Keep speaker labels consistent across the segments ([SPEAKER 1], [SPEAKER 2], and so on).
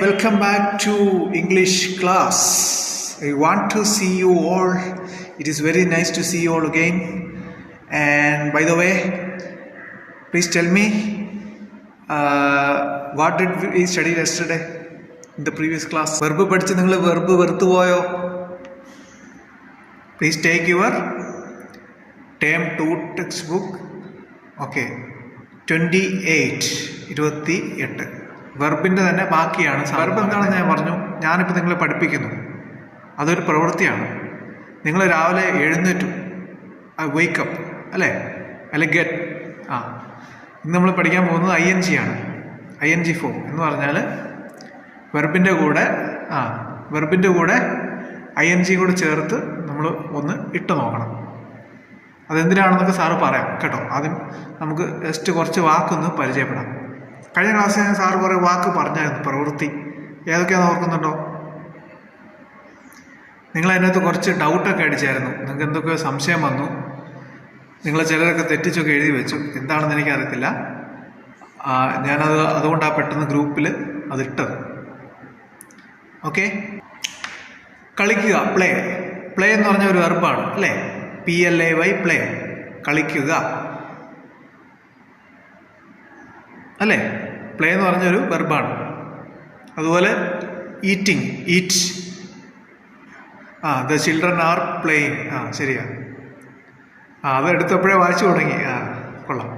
[SPEAKER 1] welcome back to English class. I want to see you all. It is very nice to see you all again. And by the way, please tell me what did we study yesterday in the previous class? Verb പഠിച്ച് നിങ്ങൾ verb വെറുത്തു പോയോ? Please take your term 2 textbook. Okay, 28 വെർബിൻ്റെ തന്നെ ബാക്കിയാണ്. Verb എന്താണെന്ന് ഞാൻ പറഞ്ഞു. ഞാനിപ്പോൾ നിങ്ങളെ പഠിപ്പിക്കുന്നു. അതൊരു പ്രവൃത്തിയാണ്. നിങ്ങൾ രാവിലെ എഴുന്നേറ്റു, വേക്കപ്പ് അല്ലേ, അല്ലെ ഗെറ്റ്. ഇന്ന് നമ്മൾ പഠിക്കാൻ പോകുന്നത് ING ആണ്. ING ഫോം എന്ന് പറഞ്ഞാൽ വെർബിൻ്റെ കൂടെ ING കൂടെ ചേർത്ത് നമ്മൾ ഒന്ന് ഇട്ട് നോക്കണം. അതെന്തിനാണെന്നൊക്കെ സാറ് പറയാം കേട്ടോ. ആദ്യം നമുക്ക് ജസ്റ്റ് കുറച്ച് വാക്കൊന്ന് പരിചയപ്പെടാം. കഴിഞ്ഞ ക്ലാസ്സിൽ ഞാൻ സാറ് കുറേ വാക്ക് പറഞ്ഞായിരുന്നു, പ്രവൃത്തി. ഏതൊക്കെയാണെന്ന് ഓർക്കുന്നുണ്ടോ? നിങ്ങൾ അതിനകത്ത് കുറച്ച് ഡൗട്ടൊക്കെ അടിച്ചായിരുന്നു. നിങ്ങൾക്ക് എന്തൊക്കെയോ സംശയം വന്നു. നിങ്ങൾ ചിലരൊക്കെ തെറ്റിച്ചൊക്കെ എഴുതി വെച്ചു. എന്താണെന്ന് എനിക്കറിയത്തില്ല. അതുകൊണ്ടാണ് പെട്ടെന്ന് ഗ്രൂപ്പിൽ അതിട്ടത്. ഓക്കെ, കളിക്കുക, പ്ലേ. പ്ലേ എന്ന് പറഞ്ഞ ഒരു വെർബാണ് അല്ലേ? PLAY, പ്ലേ, കളിക്കുക അല്ലേ? പ്ലേ എന്ന് പറഞ്ഞൊരു വെർബാണ്. അതുപോലെ eating, eat. The children are playing. ശരിയാ. അത് എടുത്തപ്പോഴേ വായിച്ചു തുടങ്ങി. കൊള്ളാം.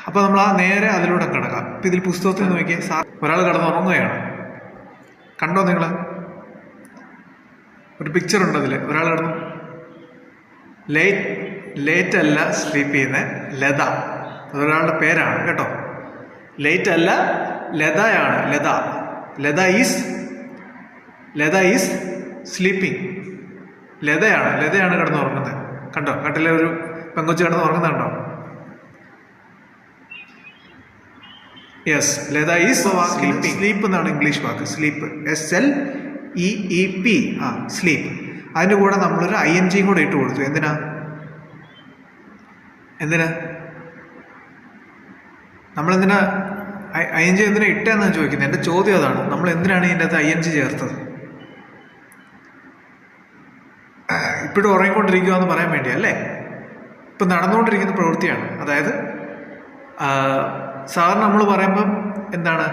[SPEAKER 1] അപ്പോൾ നമ്മൾ നേരെ അതിലൂടെ കിടക്കാം. ഇപ്പം ഇതിൽ പുസ്തകത്തിൽ നോക്കിയാൽ ഒരാൾ കിടന്നുറങ്ങുകയാണ്. കണ്ടോ നിങ്ങൾ? ഒരു പിക്ചർ ഉണ്ട് അതിൽ. ഒരാൾ കിടന്നു. ലേറ്റ് അല്ല സ്ലീപ്പ് ചെയ്യുന്നത്, ലത. അതൊരാളുടെ പേരാണ് കേട്ടോ. ലേറ്റ് അല്ല, ലതയാണ്. Latha is sleeping. ലതയാണ് കിടന്നുറങ്ങുന്നത്. കണ്ടോ? കട്ടിലെ ഒരു പെങ്കൊച്ച് കിടന്ന് ഉറങ്ങുന്നുണ്ടോ? Yes, Latha is sleeping. Sleep എന്നാണ് ഇംഗ്ലീഷ് വാക്ക്. Sleep, SLEEP. സ്ലീപ്പ്. അതിൻ്റെ കൂടെ നമ്മളൊരു ING കൂടെ ഇട്ട് കൊടുത്തു. എന്തിനാ നമ്മളെന്തിനാ ING എന്തിനാ ഇട്ടെന്നാണ് ചോദിക്കുന്നത്. എൻ്റെ ചോദ്യം അതാണ്. നമ്മൾ എന്തിനാണ് ഇതിൻ്റെ അകത്ത് ING ചേർത്തത്? ഇപ്പോഴും ഉറങ്ങിക്കൊണ്ടിരിക്കുക എന്ന് പറയാൻ വേണ്ടിയാ അല്ലേ? ഇപ്പം നടന്നുകൊണ്ടിരിക്കുന്ന പ്രവൃത്തിയാണ്. അതായത് സാധാരണ നമ്മൾ പറയുമ്പം എന്താണ്,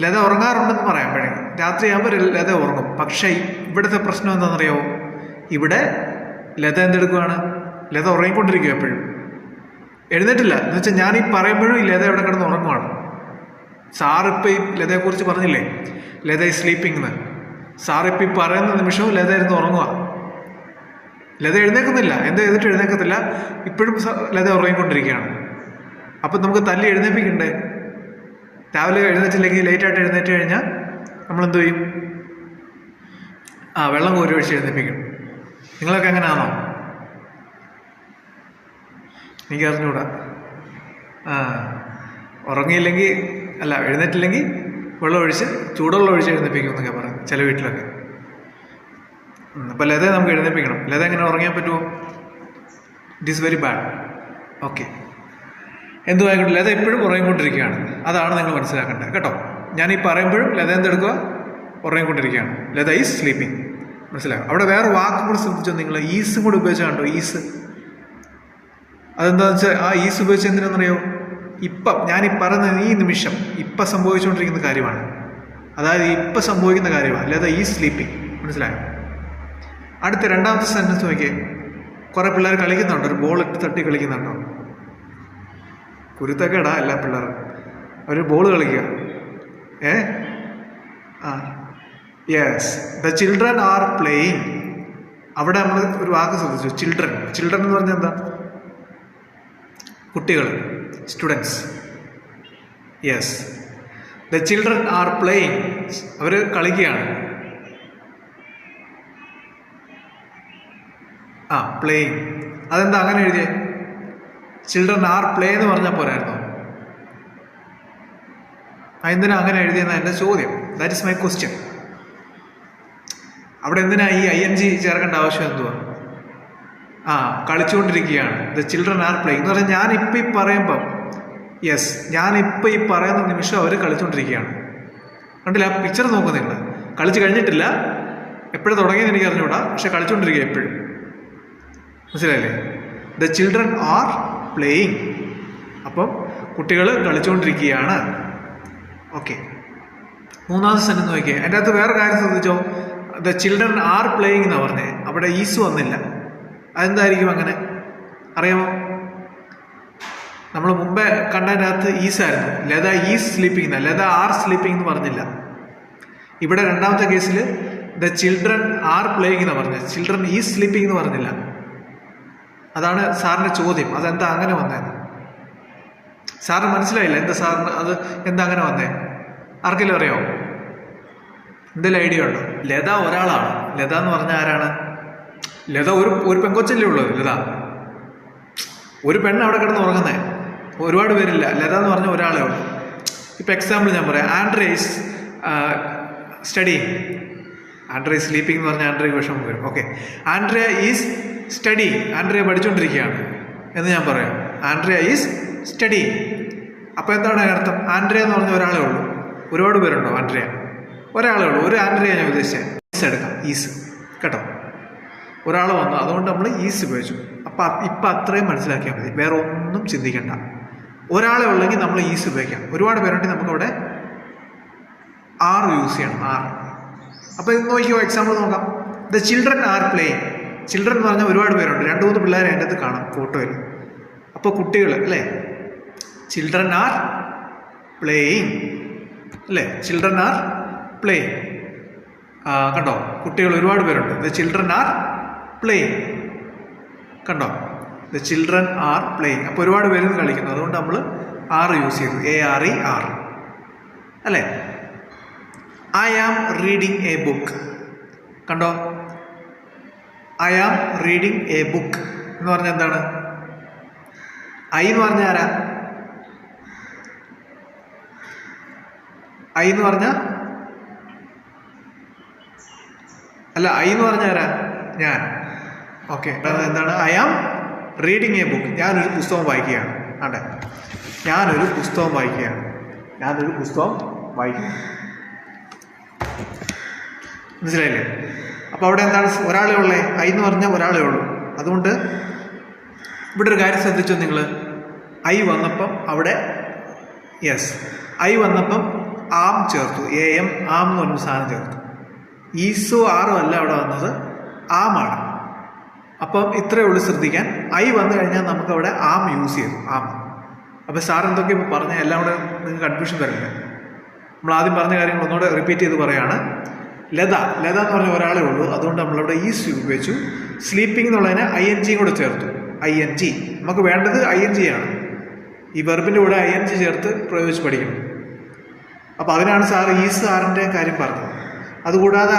[SPEAKER 1] ലത ഉറങ്ങാറുണ്ടെന്ന് പറയാൻ വേണ്ടി. രാത്രിയാകുമ്പോൾ ലത ഉറങ്ങും. പക്ഷേ ഇവിടുത്തെ പ്രശ്നം എന്താണെന്നറിയാമോ? ഇവിടെ ലത എന്തെടുക്കുകയാണ്? ലത ഉറങ്ങിക്കൊണ്ടിരിക്കുക. എപ്പോഴും എഴുന്നേറ്റില്ല എന്ന് വെച്ചാൽ ഞാൻ ഈ പറയുമ്പോഴും ഈ ലത എവിടെ കിടന്ന് ഉറങ്ങുവാണ്. സാറിപ്പോൾ ഈ ലതയെക്കുറിച്ച് പറഞ്ഞില്ലേ, ലത ഈ സ്ലീപ്പിംഗ് എന്ന്. സാറിപ്പോൾ ഈ പറയുന്ന നിമിഷവും ലത ഇരുന്ന് ഉറങ്ങുക. ലത എഴുന്നേൽക്കുന്നില്ല. എന്ത് ചെയ്തിട്ട് എഴുന്നേൽക്കത്തില്ല. ഇപ്പോഴും ലത ഉറങ്ങിക്കൊണ്ടിരിക്കുകയാണ്. അപ്പം നമുക്ക് തല്ലി എഴുന്നേൽപ്പിക്കണ്ടേ? രാവിലെ എഴുന്നേറ്റില്ലെങ്കിൽ, ലേറ്റായിട്ട് എഴുന്നേറ്റ് കഴിഞ്ഞാൽ നമ്മളെന്ത് ചെയ്യും? വെള്ളം കോരി ഒഴിച്ച് എഴുന്നേൽപ്പിക്കും. നിങ്ങളൊക്കെ എങ്ങനെയാണോ? എനിക്ക് അറിഞ്ഞൂടാ. ഉറങ്ങിയില്ലെങ്കിൽ എഴുന്നേറ്റില്ലെങ്കിൽ വെള്ളം ഒഴിച്ച്, ചൂടുവെള്ളം ഒഴിച്ച് എഴുന്നേൽപ്പിക്കും എന്നൊക്കെ പറയും ചില വീട്ടിലൊക്കെ. അപ്പോൾ ലതയെ നമുക്ക് എഴുന്നേൽപ്പിക്കണം. ലത എങ്ങനെ ഉറങ്ങിയാൻ പറ്റുമോ? It is very bad. Okay, എന്തുമായിക്കോട്ടെ, ലത എപ്പോഴും ഉറങ്ങിക്കൊണ്ടിരിക്കുകയാണ്. അതാണ് നിങ്ങൾ മനസ്സിലാക്കേണ്ടത് കേട്ടോ. ഞാൻ ഈ പറയുമ്പോഴും ലത എന്തെടുക്കുക? ഉറങ്ങിക്കൊണ്ടിരിക്കുകയാണ്. Latha is sleeping. മനസ്സിലാകും. അവിടെ വേറെ വാക്കും കൂടെ ശ്രദ്ധിച്ചോ നിങ്ങൾ. ഈസും കൂടെ ഉപയോഗിച്ചാൽ കണ്ടോ? ഈസ്. അതെന്താണെന്ന് വെച്ചാൽ ഈസ് ഉപയോഗിച്ച് എന്തിനാണെന്നറിയോ? ഇപ്പം ഞാൻ ഈ പറയുന്ന ഈ നിമിഷം ഇപ്പം സംഭവിച്ചുകൊണ്ടിരിക്കുന്ന കാര്യമാണ്. അതായത് ഇപ്പം സംഭവിക്കുന്ന കാര്യമാണ്. Latha is sleeping. മനസ്സിലായോ? അടുത്ത രണ്ടാമത്തെ സെൻറ്റൻസ് നോക്കിയേ. കുറേ പിള്ളേർ കളിക്കുന്നുണ്ടോ? ഒരു ബോൾ ഇട്ട് തട്ടി കളിക്കുന്നുണ്ടോ? കുരുത്തക്കേടാ എല്ലാ പിള്ളേരും. അവർ ബോൾ കളിക്കുക. Yes, the children are playing. അവിടെ നമ്മൾ ഒരു വാക്ക് ശ്രദ്ധിച്ചു, ചിൽഡ്രൻ. ചിൽഡ്രൻ എന്ന് പറഞ്ഞാൽ എന്താ? കുട്ടികൾ, students. Yes, the children are playing. അവർ കളിക്കുകയാണ്. പ്ലേയിങ്. അതെന്താ അങ്ങനെ എഴുതിയേ? ചിൽഡ്രൻ ആർ പ്ലേ എന്ന് പറഞ്ഞാൽ പോരായിരുന്നോ? എന്തിനാ അങ്ങനെ എഴുതിയെന്നാ എൻ്റെ ചോദ്യം. That is my question. അവിടെ എന്തിനാ ഈ ING ചേർക്കേണ്ട ആവശ്യം എന്തുവാ? കളിച്ചുകൊണ്ടിരിക്കുകയാണ്. ദ ചിൽഡ്രൻ ആർ പ്ലേയിങ് എന്ന് പറഞ്ഞാൽ ഞാൻ ഇപ്പം ഈ പറയുമ്പം യെസ്, ഞാനിപ്പോൾ ഈ പറയുന്ന നിമിഷം അവർ കളിച്ചുകൊണ്ടിരിക്കുകയാണ്. കണ്ടില്ല, ആ പിക്ചർ നോക്കുന്നില്ല. കളിച്ച് കഴിഞ്ഞിട്ടില്ല, എപ്പോഴും തുടങ്ങിയെന്ന് എനിക്ക് അറിഞ്ഞുകൂടാ, പക്ഷെ കളിച്ചുകൊണ്ടിരിക്കുക എപ്പോഴും. മനസ്സിലായില്ലേ? The children are playing. അപ്പം കുട്ടികൾ കളിച്ചുകൊണ്ടിരിക്കുകയാണ്. ഓക്കെ, മൂന്നാമത്തെ സെന്റൻസ് നോക്കിയേ. അതിൻ്റെ അകത്ത് വേറെ കാര്യം ശ്രദ്ധിച്ചോ. ദ ചിൽഡ്രൻ ആർ പ്ലേയിങ് എന്നാണ് പറഞ്ഞത്, അവിടെ ഈസ് വന്നില്ല. അതെന്തായിരിക്കും അങ്ങനെ അറിയാമോ? നമ്മൾ മുമ്പേ കണ്ടതിൻ്റെ അകത്ത് ഈസ് ആയിരുന്നു. Latha is sleeping, Latha are sleeping എന്ന് പറഞ്ഞില്ല. ഇവിടെ രണ്ടാമത്തെ കേസിൽ ദ ചിൽഡ്രൻ ആർ പ്ലേയിങ് എന്ന് പറഞ്ഞത്, ചിൽഡ്രൻ ഈസ് സ്ലീപ്പിംഗ് എന്ന് പറഞ്ഞില്ല. അതാണ് സാറിൻ്റെ ചോദ്യം, അതെന്താ അങ്ങനെ വന്നേന്ന്. സാറിന് മനസ്സിലായില്ല എന്താ സാറിന് അത് എന്താ അങ്ങനെ വന്നേ? ആർക്കെങ്കിലും അറിയാമോ? എന്തെങ്കിലും ഐഡിയ ഉണ്ടോ? ലത ഒരാളാണ്. ലത എന്ന് പറഞ്ഞാൽ ആരാണ്? ലത ഒരു പെങ്കൊച്ചല്ലേ ഉള്ളത്. ലത ഒരു പെണ്ണ് അവിടെ കിടന്ന് ഉറങ്ങുന്നേ, ഒരുപാട് പേരില്ല. ലത എന്ന് പറഞ്ഞ ഒരാളേ ഉള്ളൂ. ഇപ്പം എക്സാമ്പിൾ ഞാൻ പറയാം. Andre is studying. Andre sleeping എന്ന് പറഞ്ഞാൽ ആൻഡ്രേ വിഷമം വരും. Okay, Andre is studying. Andre പഠിച്ചുകൊണ്ടിരിക്കുകയാണ് എന്ന് ഞാൻ പറയാം. Andre is studying. അപ്പോൾ എന്താണ് അതിനർത്ഥം? ആൻഡ്രേ എന്ന് പറഞ്ഞ ഒരാളേ ഉള്ളൂ. ഒരുപാട് പേരുണ്ടോ? ആൻഡ്രേ ഒരാളേ ഉള്ളൂ. ഒരു ആൻഡ്രേ ഞാൻ ഉദ്ദേശിച്ചത്. ഈസ് എടുക്കാം, ഈസ് കേട്ടോ. ഒരാൾ വന്നു, അതുകൊണ്ട് നമ്മൾ ഈസ് ഉപയോഗിച്ചു. ഇപ്പം അത്രയും മനസ്സിലാക്കിയാൽ മതി, വേറെ ഒന്നും ചിന്തിക്കണ്ട. ഒരാളെ ഉള്ളെങ്കിൽ നമ്മൾ ഈസ് ഉപയോഗിക്കാം. ഒരുപാട് പേരുണ്ടെങ്കിൽ നമുക്കവിടെ ആർ യൂസ് ചെയ്യണം, ആർ. അപ്പോൾ ഇത് നോക്കിയോ, എക്സാമ്പിൾ നോക്കാം. The children are playing. Children എന്ന് പറഞ്ഞാൽ ഒരുപാട് പേരുണ്ട്, 2-3 പിള്ളേരെ അതിൻ്റെ അകത്ത് കാണാം ഫോട്ടോയിൽ. അപ്പോൾ കുട്ടികൾ അല്ലേ, ചിൽഡ്രൻ ആർ പ്ലേയിങ് അല്ലേ, ചിൽഡ്രൻ ആർ പ്ലേയിങ്. കണ്ടോ, കുട്ടികൾ ഒരുപാട് പേരുണ്ട്. The children are playing. കണ്ടോ, ദ ചിൽഡ്രൻ ആർ പ്ലേയിങ്. അപ്പോൾ ഒരുപാട് പേര് കളിക്കുന്നു, അതുകൊണ്ട് നമ്മൾ ആർ യൂസ് ചെയ്തു. ARE, ആർ അല്ലേ. I am reading a book. കണ്ടോ, I am reading a book എന്ന് പറഞ്ഞാൽ എന്താണ്? ഐ എന്ന് പറഞ്ഞാൽ ആരാ? ഐ എന്ന് പറഞ്ഞാൽ അല്ല, ഐ എന്ന് പറഞ്ഞാൽ ആരാ? ഞാൻ. ഓക്കെ, എന്താണ്? I am reading a book. ഞാനൊരു പുസ്തകം വായിക്കുകയാണ്. അതെ, ഞാനൊരു പുസ്തകം വായിക്കുകയാണ്. ഞാനൊരു പുസ്തകം വായിക്കും. മനസ്സിലായില്ലേ? അപ്പോൾ അവിടെ എന്താണ്? ഒരാളേ ഉള്ളേ. ഐ എന്ന് പറഞ്ഞാൽ ഒരാളേ ഉള്ളൂ. അതുകൊണ്ട് ഇവിടെ ഒരു കാര്യം ശ്രദ്ധിച്ചോ നിങ്ങൾ. ഐ വന്നപ്പം അവിടെ യെസ്, ഐ വന്നപ്പം ആം ചേർത്തു. AM, ആം എന്ന് പറഞ്ഞ സാധനം ചേർത്തു. ഈസോ ആറും അല്ല അവിടെ വന്നത്, ആമാണ്. അപ്പം ഇത്രയേ ഉള്ളൂ ശ്രദ്ധിക്കാൻ. ഐ വന്നു കഴിഞ്ഞാൽ നമുക്കവിടെ ആം യൂസ് ചെയ്തു, ആം. അപ്പോൾ സാർ എന്തൊക്കെ ഇപ്പോൾ പറഞ്ഞ എല്ലാം കൂടെ നിങ്ങൾക്ക് കൺഫ്യൂഷൻ വരില്ല. നമ്മൾ ആദ്യം പറഞ്ഞ കാര്യങ്ങൾ ഒന്നുകൂടെ റിപ്പീറ്റ് ചെയ്ത് പറയുകയാണ്. ലത എന്ന് പറഞ്ഞ ഒരാളേ ഉള്ളൂ, അതുകൊണ്ട് നമ്മളവിടെ ഈസ് ഉപയോഗിച്ചു. സ്ലീപ്പിംഗ് എന്നുള്ളതിന് ING കൂടെ ചേർത്തു. ING നമുക്ക് വേണ്ടത് ING ആണ്. ഈ വെർബിൻ്റെ കൂടെ ING ചേർത്ത് പ്രയോഗിച്ച് പഠിക്കണം. അപ്പോൾ അതിനാണ് സാർ ഈസ് ആറിൻ്റെ കാര്യം പറഞ്ഞത്. അതുകൂടാതെ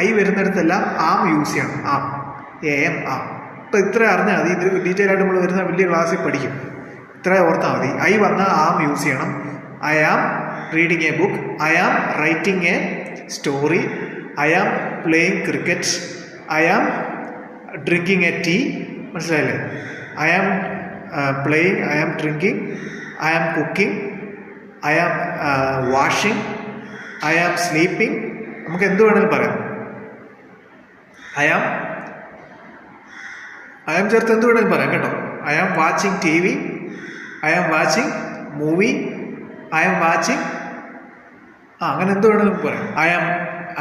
[SPEAKER 1] ഐ വരുന്നിടത്തെല്ലാം ആം യൂസ് ചെയ്യണം. ആം, AM, ആം. അപ്പോൾ ഇത്ര അറിഞ്ഞാൽ മതി. ഇത് ഡീറ്റെയിൽ ആയിട്ട് നമ്മൾ വരുന്ന വലിയ ക്ലാസ്സിൽ പഠിക്കും. ഇത്ര ഓർത്താൽ മതി. ഐ വന്നാൽ ആം യൂസ് ചെയ്യണം. I am reading a book. I am writing a story. I am playing cricket. I am drinking a tea. മനസ്സിലായില്ലേ? I am playing, I am drinking, I am cooking, I am washing, I am sleeping. നമുക്ക് എന്ത് വേണമെങ്കിലും പറയാം. I ആം ചേർത്ത് എന്ത് വേണമെങ്കിലും പറയാം കേട്ടോ. I am watching TV. I am watching movie. I am watching അങ്ങനെ എന്ത് വേണമെങ്കിലും പറയാം. ഐ ആം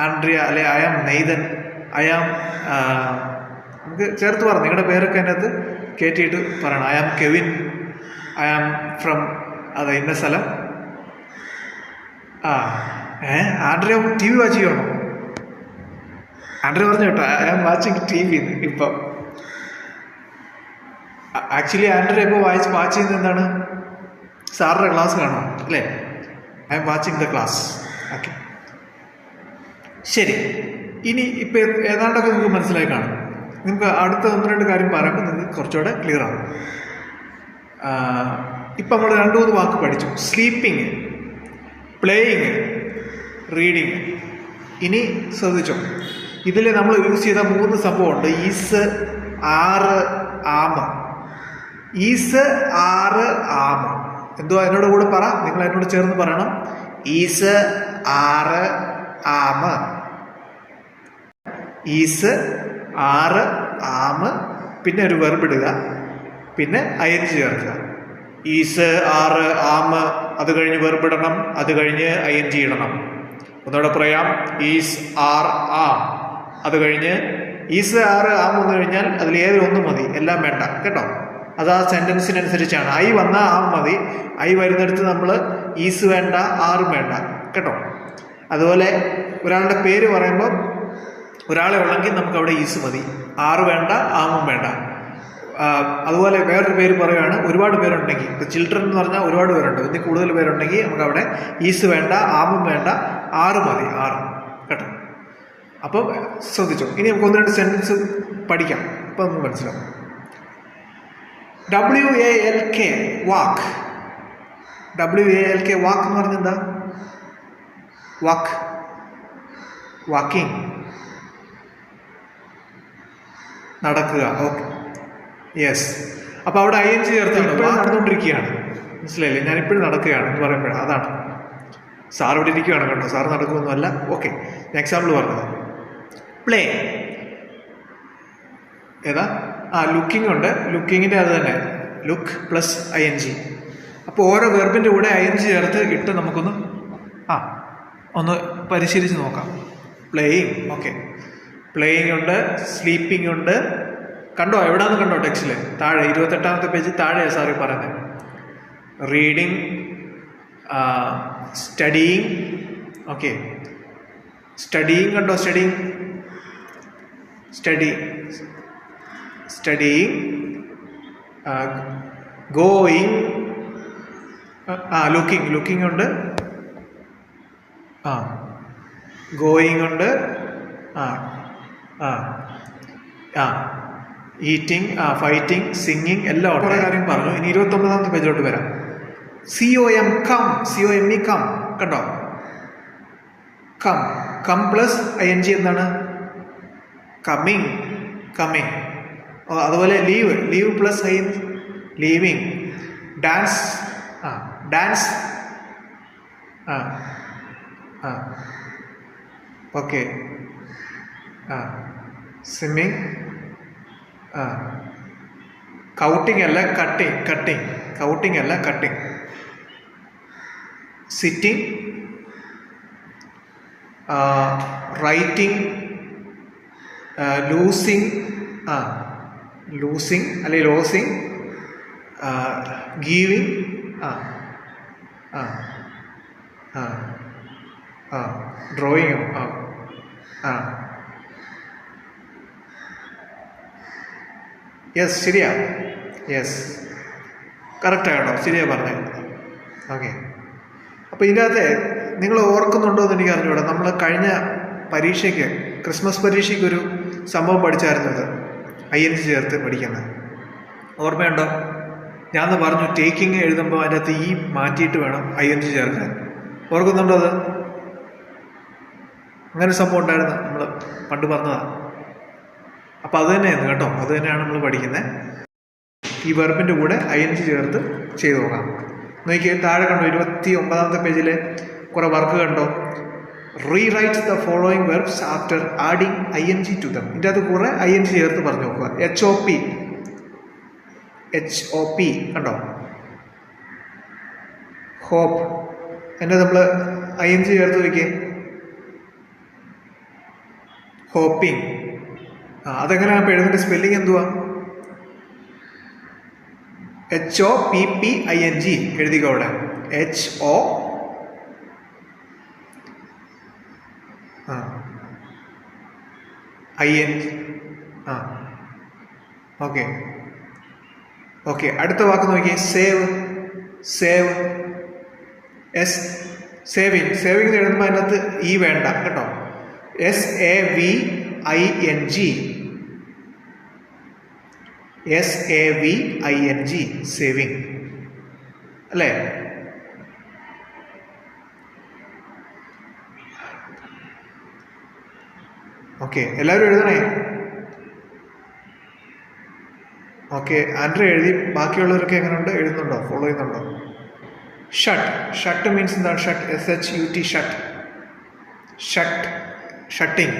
[SPEAKER 1] ആൻഡ്രിയ അല്ലെ I am Nathan. I am നമുക്ക് ചേർത്ത് പറയാം. നിങ്ങളുടെ പേരൊക്കെ അതിനകത്ത് കയറ്റിയിട്ട് പറയണം. I am Kevin. I am from ഇന്ന സ്ഥലം. ആൻഡ്രിയ TV വാച്ച് ചെയ്യണോ? ആൻഡ്രിയ പറഞ്ഞു കേട്ടോ, ഐ ആം വാച്ചിങ് TV. ഇപ്പം ആക്ച്വലി ആൻഡ്രിയ ഇപ്പോൾ വാച്ച് ചെയ്യുന്നത് എന്താണ്? സാറിൻ്റെ ക്ലാസ് കാണണം അല്ലേ? I am watching the class. Okay, ശരി. ഇനി ഇപ്പം ഏതാണ്ടൊക്കെ നിങ്ങൾക്ക് മനസ്സിലായി കാണും. നിങ്ങൾക്ക് അടുത്ത 1-2 കാര്യം പറയുമ്പോൾ നിങ്ങൾക്ക് കുറച്ചുകൂടെ ക്ലിയർ ആകും. ഇപ്പം നമ്മൾ 2-3 വാക്ക് പഠിച്ചു. Sleeping, playing, reading. ഇനി ശ്രദ്ധിച്ചോ, ഇതിൽ നമ്മൾ യൂസ് ചെയ്ത 3 സംഭവമുണ്ട്. ഈസ്, ആറ്, ആമ. ഈസ്, ആറ്, ആമ. എന്തോ എന്നോട് കൂടെ പറ, നിങ്ങൾ എന്നോട് ചേർന്ന് പറയണം. ഈസ്, ആറ്, ആമ്. ഈസ്, ആറ്, ആമ്, പിന്നെ ഒരു വെർബ് ഇടുക, പിന്നെ ING ചേർക്കുക. ഈസ്, ആറ്, ആമ്, അത് കഴിഞ്ഞ് വെർബ് ഇടണം, അത് കഴിഞ്ഞ് ING ഇടണം. ഒന്നുകൂടെ പറയാം. ഈസ്, ആർ, ആം, അത് കഴിഞ്ഞ് ഈസ്, ആറ്, ആം വന്നു കഴിഞ്ഞാൽ അതിൽ ഏതൊന്നും മതി, എല്ലാം വേണ്ട കേട്ടോ. അത് ആ സെന്റൻസിനനുസരിച്ചാണ്. ഐ വന്നാൽ ആം മതി, ഐ വരുന്നിടത്ത് നമ്മൾ ഈസ് വേണ്ട, ആറും വേണ്ട കേട്ടോ. അതുപോലെ ഒരാളുടെ പേര് പറയുമ്പോൾ ഒരാളെ ഉള്ളെങ്കിൽ നമുക്ക് അവിടെ ഈസ് മതി, ആറ് വേണ്ട, ആമും വേണ്ട. അതുപോലെ വേറൊരു പേര് പറയുകയാണ്, ഒരുപാട് പേരുണ്ടെങ്കിൽ, ഇപ്പോൾ ചിൽഡ്രൻ എന്ന് പറഞ്ഞാൽ ഒരുപാട് പേരുണ്ട്, ഒന്നിൽ കൂടുതൽ പേരുണ്ടെങ്കിൽ നമുക്ക് അവിടെ ഈസ് വേണ്ട, ആമും വേണ്ട, ആറ് മതി, ആറ് കേട്ടോ. അപ്പം ശ്രദ്ധിച്ചോ. ഇനി നമുക്ക് ഒന്ന് രണ്ട് സെന്റൻസ് പഠിക്കാം, അപ്പം നമുക്ക് മനസ്സിലാവും. WALK വാക്ക്. WALK വാക്ക് എന്ന് പറഞ്ഞാൽ എന്താ? വാക്ക്, വാക്കിംഗ്, നടക്കുക. Okay, yes. അപ്പൊ അവിടെ ING ചേർത്താണ്. ഇപ്പോഴും നടന്നുകൊണ്ടിരിക്കുകയാണ്, മനസ്സിലായില്ലേ? ഞാനിപ്പോഴും നടക്കുകയാണ് എന്ന് പറയുമ്പോഴാണ്. അതാണ് സാർ ഇവിടെ ഇരിക്കുകയാണ് കേട്ടോ, സാർ നടക്കുമൊന്നുമല്ല. ഓക്കെ, ഞാൻ എക്സാമ്പിൾ പറഞ്ഞത്. പ്ലേ ഏതാ? ലുക്കിംഗ് ഉണ്ട്, ലുക്കിങ്ങിൻ്റെ അത് തന്നെ, ലുക്ക് പ്ലസ് ING. അപ്പോൾ ഓരോ വെർബിൻ്റെ കൂടെ ING ചേർത്ത് ഇട്ട് നമുക്കൊന്ന് ഒന്ന് പരിശീലിച്ച് നോക്കാം. പ്ലേയിങ്, ഓക്കെ, പ്ലേയിങ് ഉണ്ട്, സ്ലീപ്പിംഗ് ഉണ്ട്. കണ്ടോ, എവിടാന്ന് കണ്ടോ? ടെക്സ്റ്റിൽ താഴെ 28ാമത്തെ പേജിൽ താഴെയാണ് സാറി പറയുന്നത്. റീഡിങ്, സ്റ്റഡിയിങ്, ഓക്കെ, സ്റ്റഡിയിങ് കണ്ടോ? സ്റ്റഡിയിങ്, ഗോയിങ്, ലുക്കിംഗ് ഉണ്ട്, ഗോയിങ് ഉണ്ട്, ഈറ്റിംഗ്, ഫൈറ്റിംഗ്, സിംഗിങ് എല്ലാം കുറേ കാര്യം പറഞ്ഞു. ഇനി 29ാമത്തെ പേജിലോട്ട് വരാം. COM, കം, COME, കം കണ്ടോ? കം പ്ലസ് ING എന്താണ്? കമ്മിങ്. അതുപോലെ leave plus ING, leaving. Dance, okay, swimming, കൗട്ടിങ് അല്ല കട്ടിങ്. സിറ്റിംഗ്, റൈറ്റിംഗ്, ലൂസിങ് അല്ലെങ്കിൽ ലോസിങ്, ഗീവിങ്, ഡ്രോയിങ്, യെസ്, ശരിയാ, യെസ്, കറക്റ്റാണോ? ശരിയാ പറഞ്ഞേ. ഓക്കെ, അപ്പോൾ ഇതിനകത്ത് നിങ്ങൾ ഓർക്കുന്നുണ്ടോ എന്ന് എനിക്ക് അറിഞ്ഞൂടാ. നമ്മൾ കഴിഞ്ഞ പരീക്ഷയ്ക്ക്, ക്രിസ്മസ് പരീക്ഷയ്ക്ക് ഒരു സംഭവം പഠിച്ചായിരുന്നത്, ING ചേർത്ത് പഠിക്കുന്നത്. ഓർമ്മയുണ്ടോ? ഞാൻ പറഞ്ഞു ടേക്കിങ് എഴുതുമ്പോൾ അതിൻ്റെ അകത്ത് ഈ മാറ്റിയിട്ട് വേണം ING ചേർക്കാൻ. ഓർക്കുന്നുണ്ടോ അത്? അങ്ങനെ ഒരു സംഭവം ഉണ്ടായിരുന്നു, നമ്മൾ പണ്ട് പറഞ്ഞതാണ്. അപ്പം അത് തന്നെയായിരുന്നു കേട്ടോ, അത് തന്നെയാണ് നമ്മൾ പഠിക്കുന്നത്. ഈ വെർബിൻ്റെ കൂടെ ING ചേർത്ത് ചെയ്ത് നോക്കാം. നോക്കിയേ, താഴെ കണ്ടോ 29ാമത്തെ പേജിൽ കുറേ വർക്ക് കണ്ടോ? Rewrite the following verbs after adding ING to them. ഇതിൻ്റെ അത് കുറേ ING ചേർത്ത് പറഞ്ഞു നോക്കുക. HOP കണ്ടോ? ഹോപ്പ്, എന്നെ നമ്മൾ ING ചേർത്ത് വയ്ക്കേ. ഹോപ്പിംഗ്, അതെങ്ങനെയാണ് ഇപ്പോൾ എഴുതുന്നത്? സ്പെല്ലിംഗ് എന്തുവാ? HOPPING എഴുതിക്കോ അവിടെ. HOING. ഓക്കെ, അടുത്ത വാക്ക് നോക്കിയേ. സേവിങ്. സേവിങ് എഴുതുമ്പോൾ അതിനകത്ത് ഈ വേണ്ട കേട്ടോ. SAVING, സേവിങ് അല്ലേ? ഓക്കെ, എല്ലാവരും എഴുതണേ. ഓക്കെ, ആൻഡ്ര എഴുതി. ബാക്കിയുള്ളവരൊക്കെ എങ്ങനെയുണ്ട്? എഴുതുന്നുണ്ടോ? ഫോളോ ചെയ്യുന്നുണ്ടോ? ഷട്ട്. ഷട്ട് മീൻസ് എന്താണ്? Shut, SHUT, shut. Shut, shutting,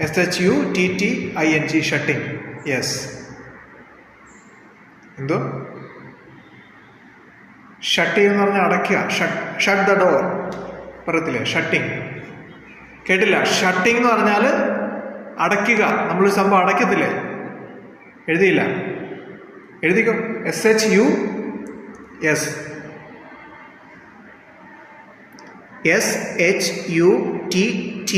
[SPEAKER 1] SHUTTING, shutting. Yes. എന്തോ ഷട്ട് ചെയ്യുമെന്ന് പറഞ്ഞാൽ അടയ്ക്കുക. ഷട്ട് ദ ഡോർ പറയത്തില്ലേ? ഷട്ടിങ്. കേട്ടില്ല? ഷട്ടിങ് എന്ന് പറഞ്ഞാൽ അടയ്ക്കുക. നമ്മളൊരു സംഭവം അടയ്ക്കത്തില്ലേ? എഴുതിയില്ല? എഴുതിക്കോ. SHUTTING, SHUTTING,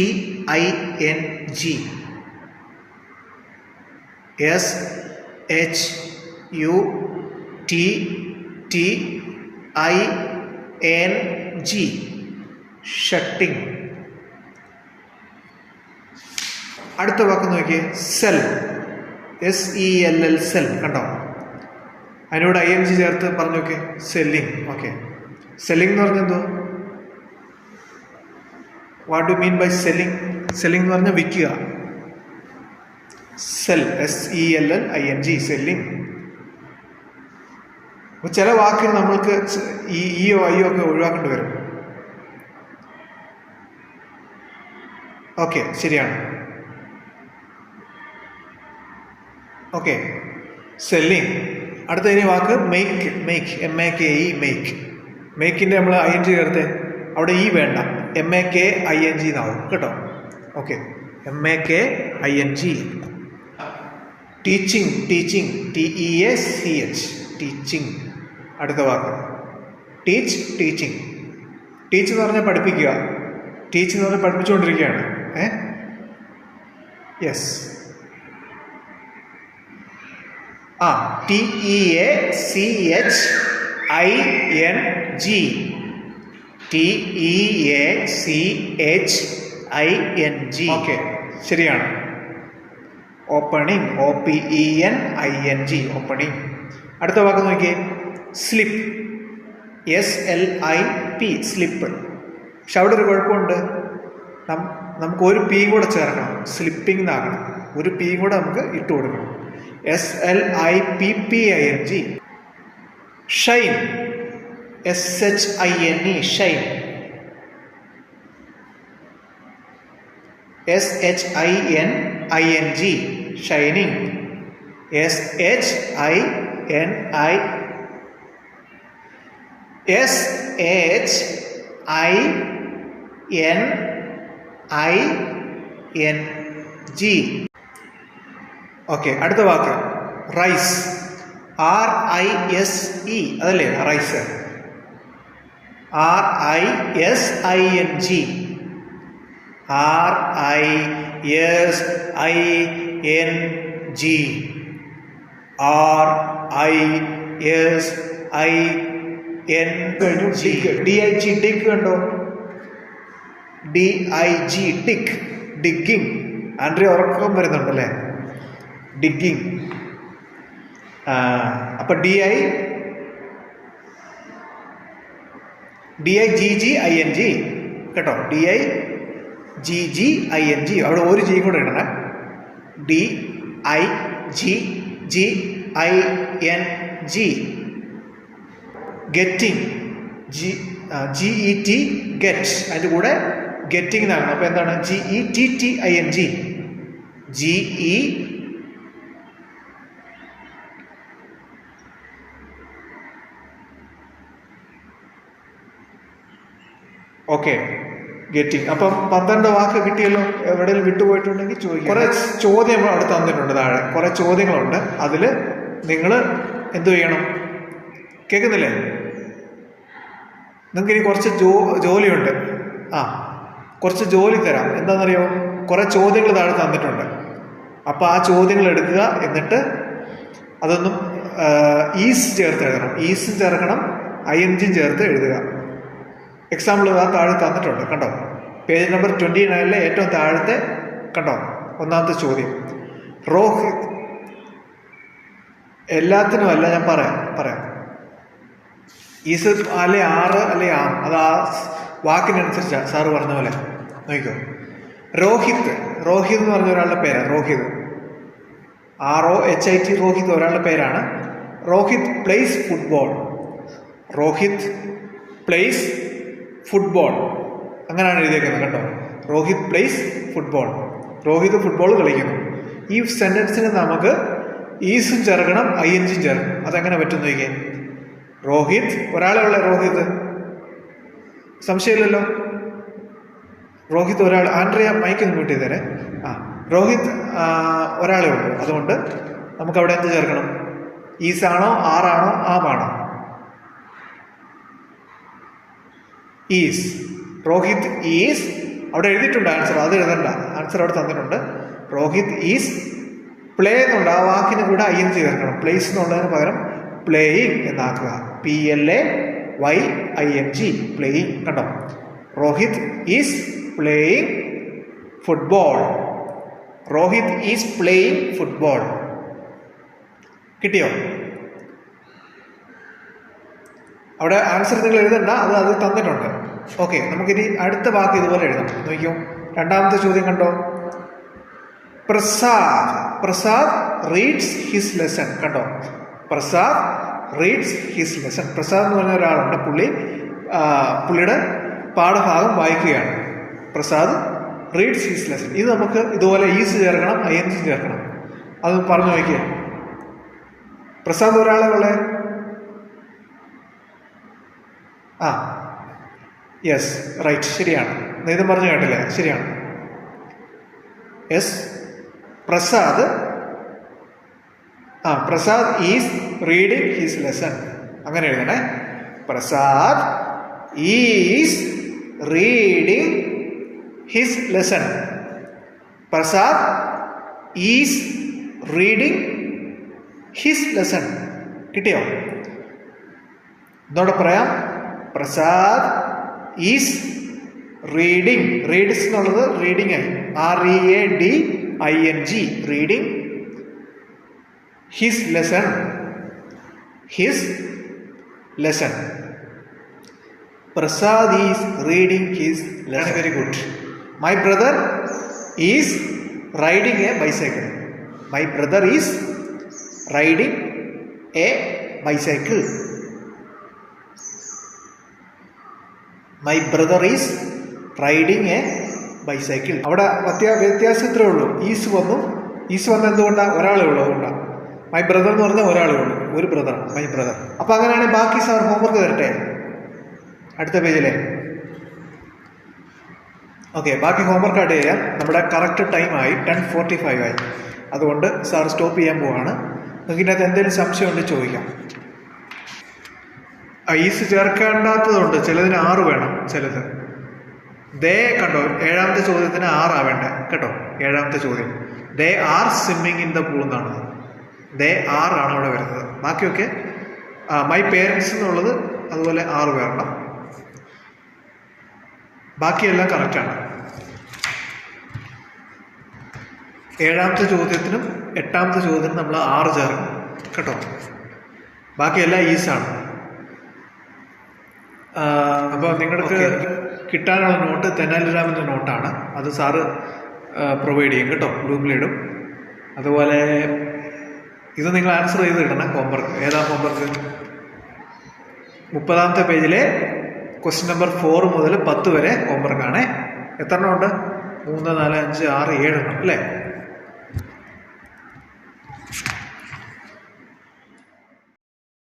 [SPEAKER 1] shutting. അടുത്ത വാക്ക് നോക്കിയേ, സെൽ. SELL, cell. കണ്ടോ? അതിനോട് ING ചേർത്ത് പറഞ്ഞു നോക്കിയേ, സെല്ലിങ്. ഓക്കെ. സെല്ലിംഗ് എന്ന് പറഞ്ഞാൽ എന്തോ? What do mean by selling? Selling എന്ന് പറഞ്ഞാൽ വിൽക്കുക. Sell, SELLING, selling. അപ്പോൾ ചില വാക്കുകൾ നമ്മൾക്ക് ഇയോ അയ്യോ ഒക്കെ ഒഴിവാക്കേണ്ടി വരും. ഓക്കെ, ശരിയാണ്. Okay, selling. അടുത്ത ഇനി വാക്ക് മെയ്ക്ക്. MAKE, make. മെയ്ക്കിൻ്റെ നമ്മൾ ING ചേർത്ത് അവിടെ വേണ്ട, MAKING എന്നാവും കേട്ടോ. Okay, MAKING. Teaching, TEACH, teaching. അടുത്ത വാക്ക് ടീച്ചിങ്. ടീച്ച് എന്ന് പറഞ്ഞാൽ പഠിപ്പിക്കുക. ടീച്ച് എന്ന് പറഞ്ഞാൽ പഠിപ്പിച്ചുകൊണ്ടിരിക്കുകയാണ്. യെസ്. TEACHING. ഓക്കെ, ശരിയാണ്. Opening, OPENING, opening. അടുത്ത വാക്ക് നോക്കിയേ, സ്ലിപ്പ്. SLIP, slip. പക്ഷെ അവിടെ ഒരു കുഴപ്പമുണ്ട്. നമുക്ക് ഒരു P കൂടെ ചേർക്കണം. സ്ലിപ്പിംഗ് എന്നാകണം. ഒരു P കൂടെ നമുക്ക് ഇട്ട് കൊടുക്കണം. SLIPPING. Shine, SHINE, Shine. SHINING, shining. SHINING. Okay, അടുത്ത വാക്ക് റൈസ്. RISE, അതല്ലേ റൈസ്? RISING, കഴിഞ്ഞു. DIG, dig. കണ്ടോ? DIG, dig, digging. ആൻഡ്രി ഉറക്കം വരുന്നുണ്ടല്ലേ? ഡിഗിങ്. അപ്പൊ DIGGING കേട്ടോ. DIGGING, അവിടെ ഒരു G കൂടെ ഇടണേ. DIGGING. Getting, GET, get. അതിൻ്റെ കൂടെ ഗെറ്റിംഗ് എന്നാണ്. അപ്പോൾ എന്താണ്? GETTING, GE. Okay, getting. അപ്പം 12 വാക്ക് കിട്ടിയല്ലോ. എവിടെയെങ്കിലും വിട്ടുപോയിട്ടുണ്ടെങ്കിൽ ചോദിക്കും. കുറേ ചോദ്യം അവിടെ തന്നിട്ടുണ്ട്. താഴെ കുറേ ചോദ്യങ്ങളുണ്ട്. അതിൽ നിങ്ങൾ എന്തു ചെയ്യണം? കേൾക്കുന്നില്ലേ? നിങ്ങൾക്ക് ഇനി കുറച്ച് ജോലിയുണ്ട്. കുറച്ച് ജോലി തരാം. എന്താണെന്നറിയോ? കുറേ ചോദ്യങ്ങൾ താഴെ തന്നിട്ടുണ്ട്. അപ്പോൾ ആ ചോദ്യങ്ങൾ എടുക്കുക. എന്നിട്ട് അതൊന്നും ഈസ് ചേർത്ത് എഴുതണം. ഈസും ചേർക്കണം, ING ചേർത്ത് എഴുതുക. എക്സാമ്പിൾ താഴെ തന്നിട്ടുണ്ട്. കണ്ടോ? പേജ് നമ്പർ 29 ഏറ്റവും താഴത്തെ കണ്ടോ? ഒന്നാമത്തെ ചോദ്യം. റോഹിത്. എല്ലാത്തിനും അല്ല, ഞാൻ പറയാം. ഈസ് അല്ലെ 6 അല്ലെ ആം, അത് ആ വാക്കിനനുസരിച്ചാണ്. സാറ് പറഞ്ഞ പോലെ നോക്കിക്കോ. രോഹിത് എന്ന് പറഞ്ഞ ഒരാളുടെ പേരാണ്. രോഹിത്, ROHIT, രോഹിത് ഒരാളുടെ പേരാണ്. Rohit place football. Rohit place football. അങ്ങനെയാണ് എഴുതിയേക്കുന്നത് കേട്ടോ. Rohit place football. Rohit football കളിക്കുന്നു. ഈ സെന്റൻസിന് നമുക്ക് ഈസും ചേർക്കണം, ING ചേർക്കണം. അതെങ്ങനെ പറ്റും നോക്കിയേ. രോഹിത്, ഒരാളെ ഉള്ള രോഹിത്, സംശയമില്ലല്ലോ. രോഹിത് ഒരാൾ. ആൻഡ്രിയ മൈക്കൊന്ന് മ്യൂട്ട് ചെയ്തേരെ. രോഹിത് ഒരാളെ ഉള്ളൂ. അതുകൊണ്ട് നമുക്ക് അവിടെ എന്ത് ചേർക്കണം? ഈസാണോ ആറാണോ ആമാണോ? ഈസ്. രോഹിത് ഈസ്. അവിടെ എഴുതിയിട്ടുണ്ട് ആൻസർ, അത് എഴുതണ്ട. ആൻസർ അവിടെ തന്നിട്ടുണ്ട്. രോഹിത് ഈസ് പ്ലേ എന്നുണ്ട്. ആ വാക്കിന് കൂടെ ING ചേർക്കണം. പ്ലേസ് എന്നുള്ളതിന് പകരം പ്ലേയിങ് എന്നാക്കുക. PLAYING, playing. കണ്ടോ? Rohit is playing football. Rohit is playing football. കിട്ടിയോ? അവിടെ ആൻസർ നിങ്ങൾ എഴുതണ്ട, അത് തന്നിട്ടുണ്ട്. ഓക്കെ, നമുക്കിനി അടുത്ത വാക്ക് ഇതുപോലെ എഴുതാം. നോക്കിയോ, രണ്ടാമത്തെ ചോദ്യം കണ്ടോ. Prasad. Prasad reads his lesson. കണ്ടോ? Prasad reads his lesson. Prasad എന്ന് പറഞ്ഞ ഒരാളുണ്ട്. പുള്ളിയുടെ പാഠഭാഗം വായിക്കുകയാണ്. Prasad reads his lesson. ഇത് നമുക്ക് ഇതുപോലെ ഈസ് ചേർക്കണം, ING ചേർക്കണം. അത് പറഞ്ഞു നോക്കിയേ. പ്രസാദ് ഒരാളെ ഉള്ളേ. യെസ്, റൈറ്റ്, ശരിയാണ്. ഇത് പറഞ്ഞു കേട്ടില്ലേ? ശരിയാണ്. Yes, Prasad. Prasad is reading his lesson. അങ്ങനെ എഴുതണേ. Prasad is reading his lesson. Prasad is reading his lesson. കിട്ടിയോ? ഇതോടെ പറയാം. Prasad is reading. റീഡ്സ് എന്നുള്ളത് റീഡിങ് ആയി. READING, reading. His lesson. His lesson. Prasad is reading his lesson. Very good. My brother is riding a bicycle. My brother is riding a bicycle. My brother is riding a bicycle. അവിടെ വ്യത്യാസം ഇത്രേ ഉള്ളൂ. Is വന്നു. Is വന്ന എന്തുകൊണ്ടാണ്? ഒരാളെ ഉള്ളൂ, അതുകൊണ്ടാണ്. മൈ ബ്രദർ എന്ന് പറഞ്ഞാൽ ഒരാളെ ഉള്ളൂ, ഒരു ബ്രദർ, മൈ ബ്രദർ. അപ്പൊ അങ്ങനെയാണെങ്കിൽ ബാക്കി സാർ ഹോംവർക്ക് തരട്ടെ അടുത്ത പേജിലെ. ഓക്കെ, ബാക്കി ഹോംവർക്ക് ആഡ് ചെയ്യാം. നമ്മുടെ കറക്റ്റ് ടൈമായി 10:45 ആയി. അതുകൊണ്ട് സാർ സ്റ്റോപ്പ് ചെയ്യാൻ പോവാണ്. നിങ്ങൾക്ക് ഇതിനകത്ത് എന്തെങ്കിലും സംശയം ഉണ്ടെങ്കിൽ ചോദിക്കാം. ഈസ് ചേർക്കേണ്ടാത്തതുണ്ട്. ചിലതിന് 6 വേണം, ചിലത്. ദേ കണ്ടോ, 7ാമത്തെ ചോദ്യത്തിന് 6 ആവേണ്ട കേട്ടോ. 7ാമത്തെ ചോദ്യം they are swimming in the pool എന്നാണ്. ദേ ആർ ആണ് അവിടെ വരുന്നത്. ബാക്കിയൊക്കെ മൈ പേരൻസ് എന്നുള്ളത് അതുപോലെ 6 വരണം. ബാക്കിയെല്ലാം കറക്റ്റാണ്. 7ാമത്തെ ചോദ്യത്തിനും 8ാമത്തെ ചോദ്യത്തിനും നമ്മൾ 6 ചേർക്കണം കേട്ടോ. ബാക്കിയെല്ലാം ഈസാണ്. അപ്പോൾ നിങ്ങൾക്ക് കിട്ടാനുള്ള നോട്ട് തെനാലിരാമൻ്റെ നോട്ടാണ്. അത് സാറ് പ്രൊവൈഡ് ചെയ്യും കേട്ടോ, ഗ്രൂപ്പിലിടും. അതുപോലെ ഇത് നിങ്ങൾ ആൻസർ ചെയ്ത് ഇടണം. ഹോംവർക്ക് ഏതാ ഹോംവർക്ക്? 30ാമത്തെ പേജിലെ ക്വസ്റ്റ്യൻ നമ്പർ 4 മുതൽ 10 വരെ ഹോംവർക്കാണ്. എത്ര എണ്ണം ഉണ്ട്? 3, 4, 5, 6, 7 എണ്ണം അല്ലേ?